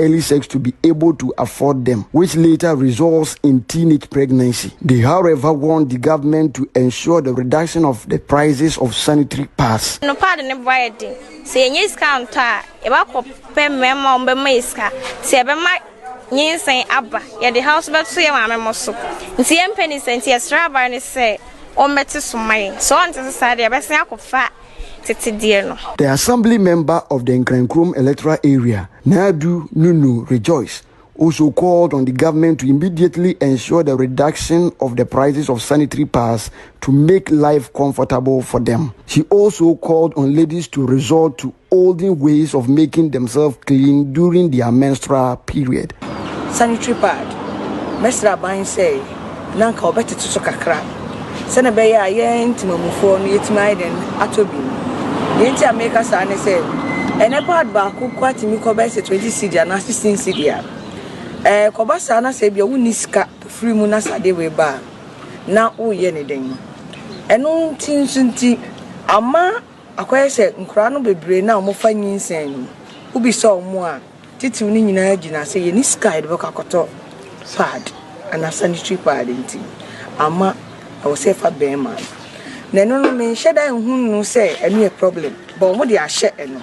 early sex to be able to afford them, which later results in teenage pregnancy. They, however, want the government to ensure the reduction of the prices of sanitary pads. No pardon the bride. Say, yes, counter, Ebako, Pemma, Bemaiska, say, Bema, yes, say, Abba, yet the house but say, I'm a so. See, M. Penny sent yes, Rabbi, and say, or Metis my so on to the side, the best of fat. The assembly member of the Nkrenkrom electoral area, Nadu Nunu Rejoice, also called on the government to immediately ensure the reduction of the prices of sanitary pads to make life comfortable for them. She also called on ladies to resort to olden ways of making themselves clean during their menstrual period. Sanitary pad, Mesra Bain say, Nanka better to Sokakra. Senabaya, yen Timofon, yet maiden, Atobin. Yenti America Sane said, and a part back who quite me cobes 20 city and 16 city. Kobasana said, you niska free munas a day way bar. Now, oh, yenny. And no tin sunti, Ama, acquire said, Crano be brain now, more fine insane. Who be so more. Tituni in Agina say, you niska, the Bocacoto pad, and a sanitary pad in tea. Ama, I was safe at Bearman. No, me share that who no say any problem, but what they are sharing.